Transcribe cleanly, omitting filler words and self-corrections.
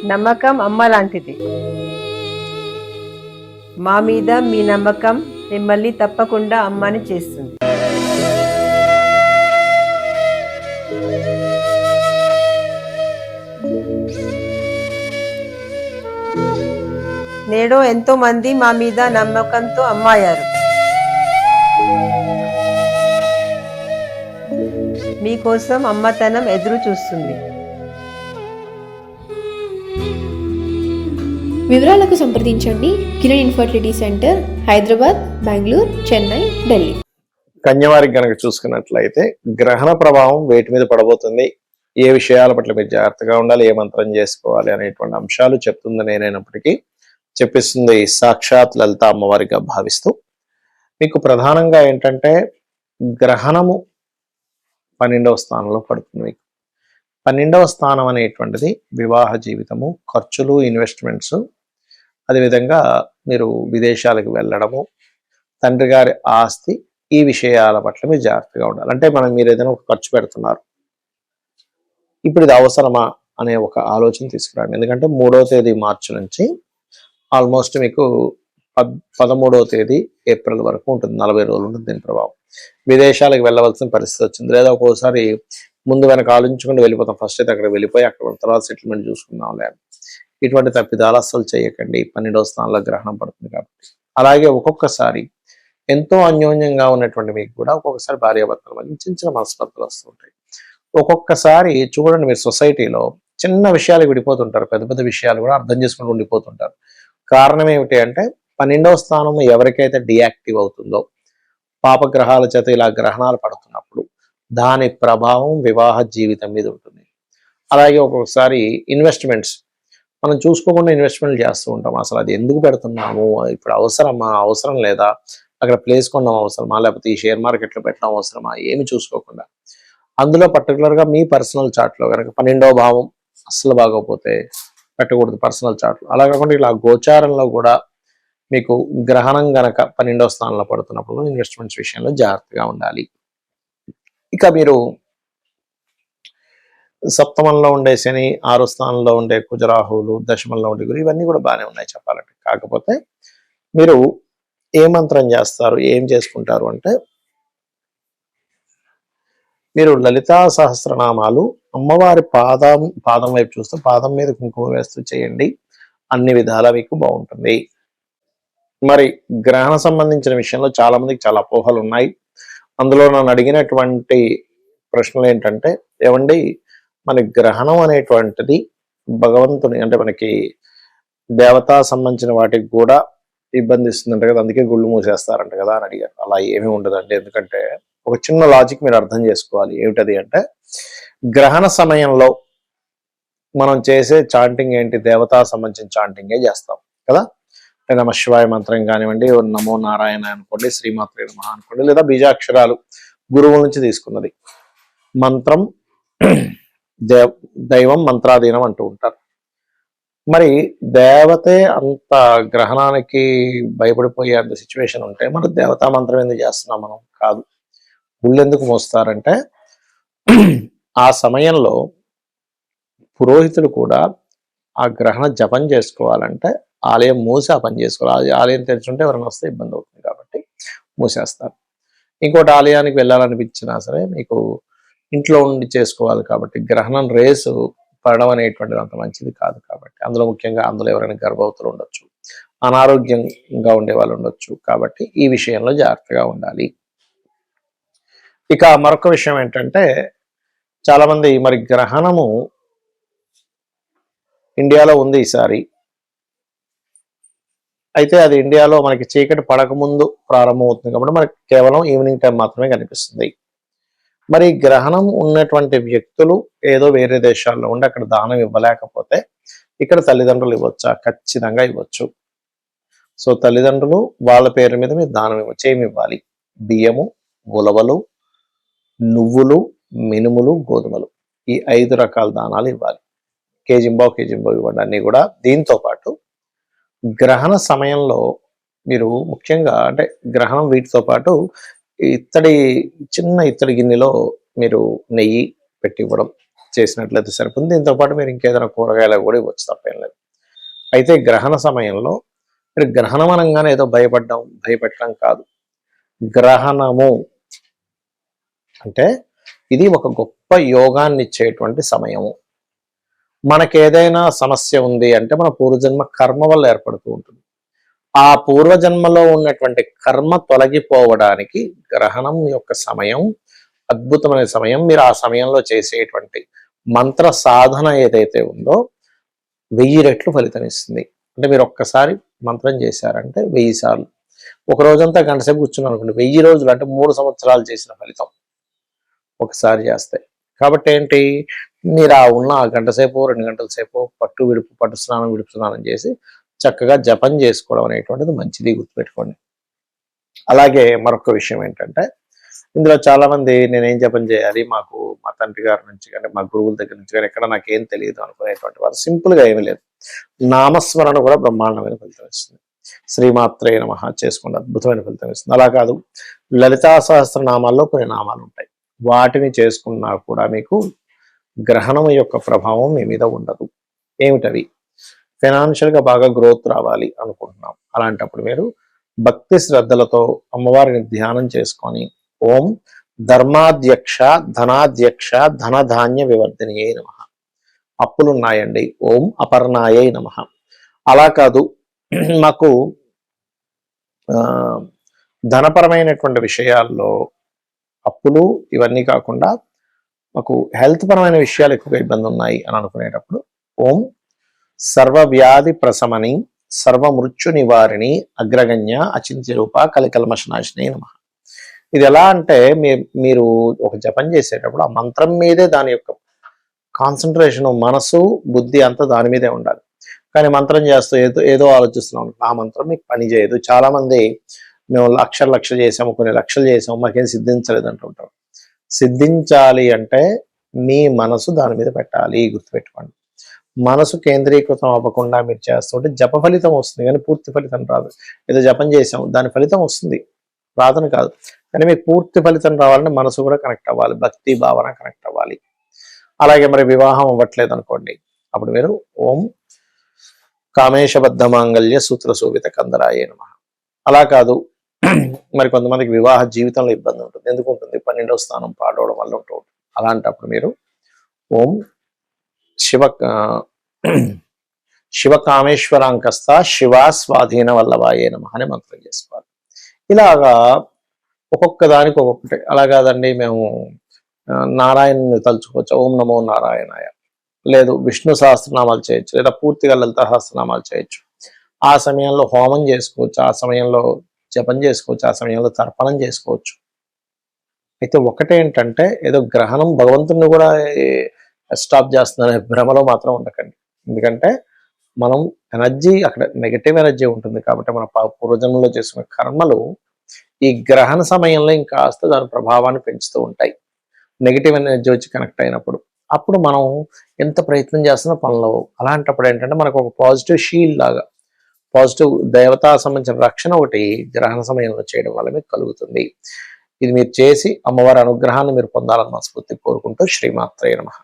నమ్మకం అమ్మ లాంటిది. మా మీద మీ నమ్మకం మిమ్మల్ని తప్పకుండా అమ్మని చేస్తుంది. నేడు ఎంతో మంది మా మీద నమ్మకంతో అమ్మాయారు. మీకోసం అమ్మతనం ఎదురు చూస్తుంది. వివరాలకు సంప్రదించండి కిరణ్ ఇన్ఫర్టిలిటీ సెంటర్, హైదరాబాద్, బెంగళూరు, చెన్నై, ఢిల్లీ. కన్యవారికి గనక చూసుకున్నట్లయితే గ్రహణ ప్రభావం వేటి మీద పడబోతుంది, ఏ విషయాల పట్ల మీరు జాగ్రత్తగా ఉండాలి, ఏ మంత్రం చేసుకోవాలి అనేటువంటి అంశాలు చెప్తుంది నేనైనప్పటికీ చెప్పిస్తుంది సాక్షాత్ లలిత అమ్మవారిగా భావిస్తూ, మీకు ప్రధానంగా ఏంటంటే గ్రహణము 12వ స్థానంలో పడుతుంది. మీకు 12వ స్థానం అనేటువంటిది వివాహ జీవితము, ఖర్చులు, ఇన్వెస్ట్మెంట్స్, అదేవిధంగా మీరు విదేశాలకు వెళ్ళడము, తండ్రి గారి ఆస్తి, ఈ విషయాల పట్ల మీరు జాగ్రత్తగా ఉండాలి. అంటే మీరు ఏదైనా ఒక ఖర్చు పెడుతున్నారు, ఇప్పుడు ఇది అవసరమా అనే ఒక ఆలోచన తీసుకురండి. ఎందుకంటే 3వ తేదీ మార్చి నుంచి ఆల్మోస్ట్ మీకు 13వ తేదీ ఏప్రిల్ వరకు ఉంటుంది, 40 రోజులు ఉంటుంది దీని ప్రభావం. విదేశాలకు వెళ్ళవలసిన పరిస్థితి వచ్చింది, లేదా ఒక్కోసారి ముందు వెనక ఆలోచించుకుంటూ వెళ్ళిపోతాం, ఫస్ట్ అయితే అక్కడ వెళ్ళిపోయి అక్కడ తర్వాత సెటిల్మెంట్ చూసుకుందాం లేదు. ఇటువంటి తప్పిదాలు అస్సలు చేయకండి, 12వ స్థానంలో గ్రహణం పడుతుంది కాబట్టి. అలాగే ఒక్కొక్కసారి ఎంతో అన్యోన్యంగా ఉన్నటువంటి మీకు కూడా ఒక్కొక్కసారి భార్యాభర్తల మధ్య చిన్న చిన్న మనస్పర్ధలు వస్తుంటాయి. ఒక్కొక్కసారి చూడండి, మీరు సొసైటీలో చిన్న విషయాలు విడిపోతుంటారు, పెద్ద పెద్ద విషయాలు కూడా అర్థం చేసుకుంటూ ఉండిపోతుంటారు. కారణం ఏమిటి అంటే 12వ స్థానం ఎవరికైతే డియాక్టివ్ అవుతుందో, పాపగ్రహాల చేత ఇలా గ్రహణాలు పడుతున్నప్పుడు దాని ప్రభావం వివాహ జీవితం మీద ఉంటుంది. అలాగే ఒక్కొక్కసారి ఇన్వెస్ట్మెంట్స్ మనం చూసుకోకుండా ఇన్వెస్ట్మెంట్ చేస్తూ ఉంటాం. అసలు అది ఎందుకు పెడుతున్నాము, ఇప్పుడు అవసరమా, అవసరం లేదా, అక్కడ ప్లేస్ కొనడం అవసరమా, లేకపోతే ఈ షేర్ మార్కెట్లో పెట్టడం అవసరమా, ఏమి చూసుకోకుండా అందులో పర్టికులర్గా మీ పర్సనల్ చార్ట్లో కనుక 12వ భావం అస్సలు బాగోపోతే పెట్టకూడదు పర్సనల్ చార్ట్లో. అలా కాకుండా ఇలా గోచారంలో కూడా మీకు గ్రహణం గనక 12వ స్థానంలో పడుతున్నప్పుడు ఇన్వెస్ట్మెంట్స్ విషయంలో జాగ్రత్తగా ఉండాలి. ఇక మీరు సప్తమంలో ఉండే శని, 6వ స్థానంలో ఉండే కుజరాహువులు, దశమంలో ఉండే గురు, ఇవన్నీ కూడా బాగానే ఉన్నాయి చెప్పాలంటే. కాకపోతే మీరు ఏ మంత్రం చేస్తారు, ఏం చేసుకుంటారు అంటే, మీరు లలితా సహస్రనామాలు అమ్మవారి పాదం వైపు చూస్తూ పాదం మీద కుంకుమ వేస్తూ చేయండి, అన్ని విధాలా మీకు బాగుంటుంది. మరి గ్రహణ సంబంధించిన విషయంలో చాలా మందికి చాలా అపోహలు ఉన్నాయి. అందులో నన్ను అడిగినటువంటి ప్రశ్నలు ఏంటంటే, ఏమండి మన గ్రహణం అనేటువంటిది భగవంతుని అంటే మనకి దేవతా సంబంధించిన వాటికి కూడా ఇబ్బంది ఇస్తుందంట కదా, అందుకే గుళ్ళు మూసేస్తారంట కదా అని అడిగారు. అలా ఏమీ ఉండదండి. ఎందుకంటే ఒక చిన్న లాజిక్ మీరు అర్థం చేసుకోవాలి. ఏమిటది అంటే, గ్రహణ సమయంలో మనం చేసే చాంటింగ్ ఏంటి, దేవతా సంబంధించిన చాంటింగే చేస్తాం కదా. నమ శివాయ మంత్రం కానివ్వండి, నమో నారాయణ అనుకోండి, శ్రీమాత్రే నమః అనుకోండి, లేదా బీజాక్షరాలు గురువుల నుంచి తీసుకున్నది. మంత్రం దైవం మంత్రాధీనం అంటూ ఉంటారు. మరి దేవతే అంత గ్రహణానికి భయపడిపోయే అంత సిచ్యువేషన్ ఉంటే మన దేవతా మంత్రం ఎందుకు చేస్తున్నాం మనం? కాదు. గుళ్ళు ఎందుకు మోస్తారంటే, ఆ సమయంలో పురోహితులు కూడా ఆ గ్రహణ జపం చేసుకోవాలంటే ఆలయం మూసి ఆ పని చేసుకోవాలి. ఆలయం తెరుచుంటే ఎవరైనా వస్తే ఇబ్బంది అవుతుంది కాబట్టి మూసేస్తారు. ఇంకోటి ఆలయానికి వెళ్ళాలనిపించినా సరే మీకు ఇంట్లో ఉండి చేసుకోవాలి కాబట్టి గ్రహణం రేసు పడడం అనేటువంటిది అంత మంచిది కాదు. కాబట్టి అందులో ముఖ్యంగా అందులో ఎవరైనా గర్భవతులు ఉండొచ్చు, అనారోగ్యంగా ఉండే వాళ్ళు ఉండొచ్చు. కాబట్టి ఈ విషయంలో జాగ్రత్తగా ఉండాలి. ఇక మరొక విషయం ఏంటంటే, చాలా మంది మరి గ్రహణము ఇండియాలో ఉంది ఈసారి, అయితే అది ఇండియాలో మనకి చీకటి పడకముందు ప్రారంభం అవుతుంది కాబట్టి మనకి కేవలం ఈవినింగ్ టైం మాత్రమే కనిపిస్తుంది. మరి గ్రహణం ఉన్నటువంటి వ్యక్తులు ఏదో వేరే దేశాల్లో ఉండి అక్కడ దానం ఇవ్వలేకపోతే ఇక్కడ తల్లిదండ్రులు ఇవ్వచ్చా? ఖచ్చితంగా ఇవ్వచ్చు. సో తల్లిదండ్రులు వాళ్ళ పేరు మీద మీరు దానం ఇవ్వచ్చు. ఏమి ఇవ్వాలి? బియ్యము, ఉలవలు, నువ్వులు, మినుములు, గోధుమలు, ఈ 5 రకాల దానాలు ఇవ్వాలి. కేజింబో ఇవ్వండి అన్నీ కూడా. దీంతో పాటు గ్రహణ సమయంలో మీరు ముఖ్యంగా అంటే గ్రహణం వీటితో పాటు చిన్న ఇత్తడి గిన్నెలో మీరు నెయ్యి పెట్టి ఇవ్వడం, చేసినట్లయితే సరిపోతుంది. దీంతో పాటు మీరు ఇంకేదైనా కూరగాయలు కూడా ఇవ్వచ్చు, తప్పేం లేదు. అయితే గ్రహణ సమయంలో మీరు గ్రహణం అనగానే ఏదో భయపెట్టడం కాదు. గ్రహణము అంటే ఇది ఒక గొప్ప యోగాన్ని ఇచ్చేటువంటి సమయము. మనకేదైనా సమస్య ఉంది అంటే మన పూర్వజన్మ కర్మ వల్ల ఏర్పడుతూ ఉంటుంది. ఆ పూర్వజన్మలో ఉన్నటువంటి కర్మ తొలగిపోవడానికి గ్రహణం యొక్క సమయం అద్భుతమైన సమయం. మీరు ఆ సమయంలో చేసేటువంటి మంత్ర సాధన ఏదైతే ఉందో 1000 రెట్లు ఫలితం ఇస్తుంది. అంటే మీరు ఒక్కసారి మంత్రం చేశారంటే 1000 సార్లు, ఒక రోజంతా గంట సేపు కూర్చున్నాను అనుకోండి, 1000 రోజులు అంటే 3 సంవత్సరాలు చేసిన ఫలితం ఒకసారి చేస్తే. కాబట్టి ఏంటి, మీరు ఆ గంట సేపు 2 గంటల సేపు పట్టు స్నానం చేసి చక్కగా జపం చేసుకోవడం అనేటువంటిది మంచిది, గుర్తుపెట్టుకోండి. అలాగే మరొక విషయం ఏంటంటే, ఇందులో చాలా మంది నేనేం జపం చేయాలి, మాకు మా తండ్రి గారి నుంచి కానీ మా గురువుల దగ్గర నుంచి కానీ ఎక్కడ నాకేం తెలియదు అనుకునేటువంటి వారు సింపుల్గా ఏమీ లేదు, నామస్మరణ కూడా బ్రహ్మాండమైన ఫలితం ఇస్తుంది. శ్రీమాత్రే నమః చేసుకోండి, అద్భుతమైన ఫలితం ఇస్తుంది. అలా కాదు, లలితా సహస్రనామాల్లో కొన్ని నామాలు ఉంటాయి, వాటిని చేసుకున్నా కూడా మీకు గ్రహణం యొక్క ప్రభావం మీ మీద ఉండదు. ఏమిటవి? ఫైనాన్షియల్గా బాగా గ్రోత్ రావాలి అనుకుంటున్నాం, అలాంటప్పుడు మీరు భక్తి శ్రద్ధలతో అమ్మవారిని ధ్యానం చేసుకొని ఓం ధర్మాధ్యక్ష ధనాధ్యక్ష ధనధాన్య వివర్ధినియే నమః, అప్పులున్నాయండి ఓం అపర్ణాయే నమః. అలా కాదు, మాకు ధనపరమైనటువంటి విషయాల్లో అప్పులు ఇవన్నీ కాకుండా మాకు హెల్త్ పరమైన విషయాలు ఎక్కువగా ఇబ్బంది ఉన్నాయి అని అనుకునేటప్పుడు ఓం సర్వవ్యాధి ప్రశమని సర్వమృత్యు నివారిణి అగ్రగణ్య అచింత్య రూప కలికల్మషనాశిని నమః. ఇది ఎలా అంటే మీరు ఒక జపం చేసేటప్పుడు ఆ మంత్రం మీదే దాని యొక్క కాన్సన్ట్రేషన్, మనసు బుద్ధి అంతా దాని మీదే ఉండాలి. కానీ మంత్రం చేస్తూ ఏదో ఆలోచిస్తున్నాం, ఆ మంత్రం మీకు పని చేయదు. చాలా మంది మేము లక్షలు చేసాము, కొన్ని లక్షలు చేసాము, మాకేం సిద్ధించలేదు అంటుంటాం. సిద్ధించాలి అంటే మీ మనసు దాని మీద పెట్టాలి, గుర్తుపెట్టుకోండి. మనసు కేంద్రీకృతం అవ్వకుండా మీరు చేస్తుంటే జప ఫలితం వస్తుంది కానీ పూర్తి ఫలితం రాదు. ఏదో జపం చేసాము దాని ఫలితం వస్తుంది, రాదని కాదు, కానీ మీకు పూర్తి ఫలితం రావాలంటే మనసు కూడా కనెక్ట్ అవ్వాలి, భక్తి భావన కనెక్ట్ అవ్వాలి. అలాగే మరి వివాహం అవ్వట్లేదు అనుకోండి, అప్పుడు మీరు ఓం కామేశబద్ధ మాంగళ్య సూత్ర శోభిత కందరాయే నమః. అలా కాదు, మరి కొంతమందికి వివాహ జీవితంలో ఇబ్బంది ఉంటుంది. ఎందుకు ఉంటుంది? 12వ స్థానం పాడవడం వల్ల ఉంటుంది. అలాంటప్పుడు మీరు ఓం శివకామేశ్వరాంకస్త శివా స్వాధీన వల్లభాయే నమః అని మంత్రం చేసుకోవాలి. ఇలాగా ఒక్కొక్క దానికి ఒక్కొక్కటి. అలా కాదండి, మేము నారాయణని తలుచుకోవచ్చు, ఓం నమో నారాయణాయ, లేదు విష్ణు సహస్రనామాలు చేయొచ్చు, లేదా పూర్తిగా లలిత సహస్రనామాలు చేయొచ్చు. ఆ సమయంలో హోమం చేసుకోవచ్చు, ఆ సమయంలో జపం చేసుకోవచ్చు, ఆ సమయంలో తర్పణం చేసుకోవచ్చు. అయితే ఒకటేంటంటే ఏదో గ్రహణం భగవంతుడిని కూడా స్టాప్ చేస్తుందనే భ్రమలో మాత్రం ఉండకండి. ఎందుకంటే మనం ఎనర్జీ అక్కడ నెగటివ్ ఎనర్జీ ఉంటుంది కాబట్టి మన పూర్వజన్మలో చేసుకున్న కర్మలు ఈ గ్రహణ సమయంలో ఇంకాస్త దాని ప్రభావాన్ని పెంచుతూ ఉంటాయి. నెగిటివ్ ఎనర్జీ వచ్చి కనెక్ట్ అయినప్పుడు అప్పుడు మనం ఎంత ప్రయత్నం చేస్తున్నా పనులు. అలాంటప్పుడు ఏంటంటే మనకు ఒక పాజిటివ్ షీల్డ్ లాగా, పాజిటివ్ దేవతా సంబంధించిన రక్షణ ఒకటి గ్రహణ సమయంలో చేయడం వల్ల మీకు కలుగుతుంది. ఇది మీరు చేసి అమ్మవారి అనుగ్రహాన్ని మీరు పొందాలని మనస్ఫూర్తిగా కోరుకుంటూ శ్రీమాత్రే నమః.